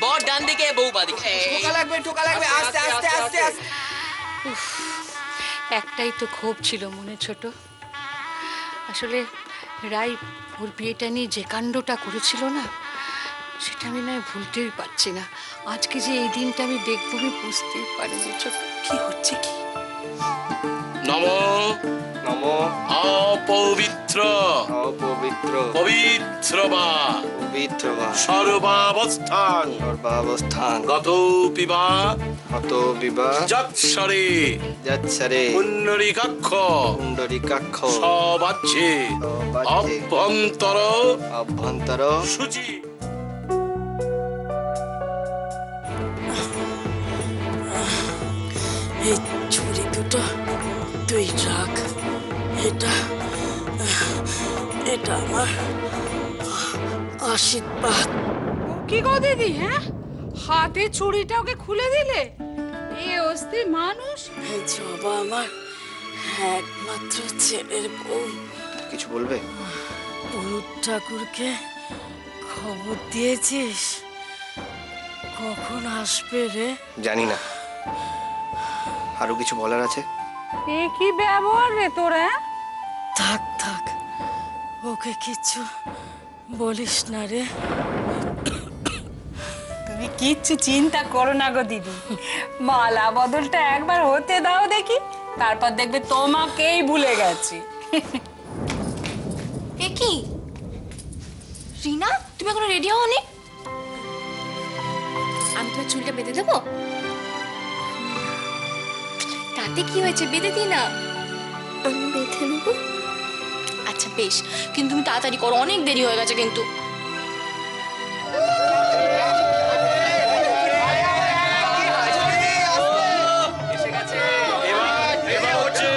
বর ডান দিকে, বউ বাদিকে। ঠোকা লাগবে, আস্তে আস্তে আস্তে আস্তে। একটাই তো ক্ষোভ ছিল মনে, ছোট। আসলে রাই ওর বিয়েটা নিয়ে যে কাণ্ডটা করেছিল না, সেটা আমি নয় ভুলতেই পারছি না। আজকে যে এই দিনটা আমি দেখবো, আমি বুঝতেই পারিনি ছোট কি হচ্ছে কি। নমো নমো অপবিত্র অপবিত্র পবিত্র বা পবিত্র বা সর্বাবস্থান সর্বাবস্থান গত পিবা হত বিবাহ যৎসরে যৎসরে পুণ্ডরীকাক্ষ পুণ্ডরীকাক্ষ সবাচ্যে সবাচ্যে অভ্যন্তর অভ্যন্তর শুচি। এই ছুরি দুটো তুই রাখ। এটা এটা আমার আশীর্বাদ। কি গো দিদি, হ্যাঁ হাতে ছুরিটা ওকে খুলে দিলে? এ অস্থির মানুষ। এই জবা আমার একমাত্র ছেলের বউ। কিছু বলবে? পুরুত ঠাকুরকে খবর দিয়েছিস? কখন আসবে রে? জানি না, আরো কিছু বলার আছে? এ কি ব্যবহার রে তোরা? থাক থাক, ওকে কিছু বলিস না রে। তুমি কিচ্ছু চিন্তা করো না গো দিদি, মালা বদলটা একবার হতে দাও দেখি, তারপর দেখবে তোমাকেই ভুলে গেছি। এ কি রিনা, তুমি এখনো রেডি হওনি? আমি তোমার চুলটা বেঁধে দেবো? তাতে কি হয়েছে, বেঁধে দিই না। আমি বেঁধে নেবো। আচ্ছা বেশ, কিন্তু তুমি তাড়াতাড়ি করো, অনেক দেরি হয়ে গেছে কিন্তু। এবার হচ্ছে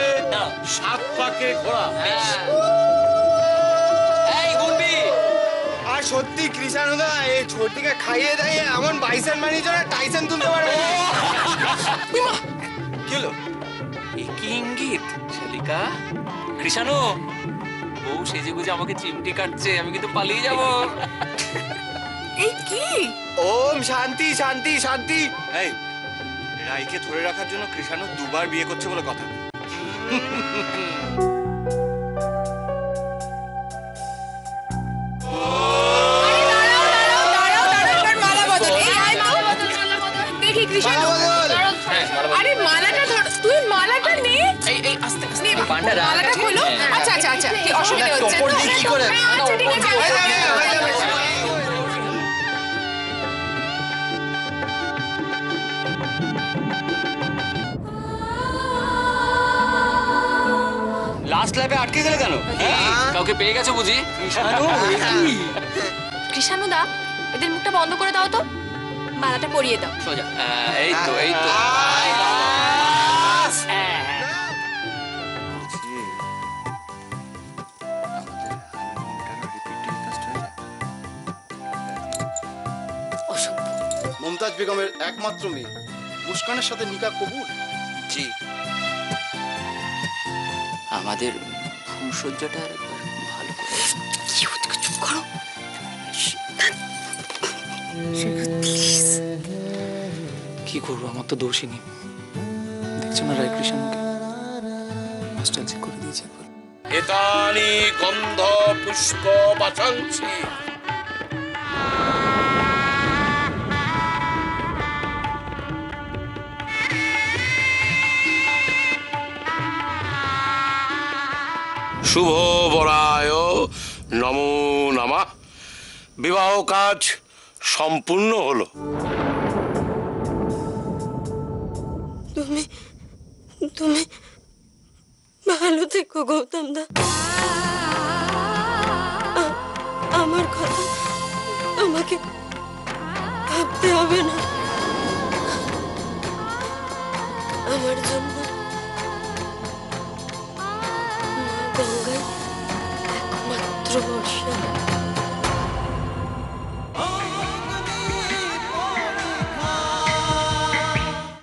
সাত পাকে ঘোড়া। এই গুনবি, আর সত্যি কৃষাণুদা এই ছোটিকে খাইয়ে দাইয়ে এমন বাইসন বানিয়েছো না, টাইসন তুলতে পারবে না। কি হলো? এ কি ইঙ্গিত শালিকা? কৃষাণু, বউ সেজে গুজে আমাকে চিমটি কাটছে, আমি কিন্তু পালিয়ে যাব। এই কি? ওম শান্তি শান্তি শান্তি। এই রাইকে ধরে রাখার জন্য কৃষাণু দুবার বিয়ে করছে বলে কথা। দেখি কৃষ্ণ, আরে মালাটা ধর, তুই মালাটা নে। এই এই আস্তে আস্তে পান্ডারা। মালাটা খোলো। আচ্ছা আচ্ছা আচ্ছা, কি অসুবিধা হচ্ছে? টপর দিয়ে কি করে? আচ্ছা ঠিক আছে। লাস্ট ল্যাপে আটকে গেলে কেন? কাউকে পেয়ে গেছো বুঝি? কৃষাণুদা, এদের মুখটা বন্ধ করে দাও তো, মালাটা পরিয়ে দাও। সোজা। এই তো এই তো। অসভ্য। মুমতাজ বেগমের একমাত্র মেয়ে মুস্কানের সাথে নিকা কবুল। জি, আমাদের ফুলসজ্জাটা একবার ভালো করে। চুপ করো। কি করবো, আমার তো দোষই নেই। দেখছো না রায় কৃষ্ণকে নস্টালজিক করে দিয়েছে একবার। এতানি গন্ধ পুষ্প বাচাঞ্চি শুভ বরায় নমো নমঃ। বিবাহ কাজ সম্পূর্ণ হলো। তুমি তুমি ভালো থেকো গৌতম দা। আমার কথা আমাকে ভাবতে হবে না। আমার জন্য মা গঙ্গাই একমাত্র ভরসা।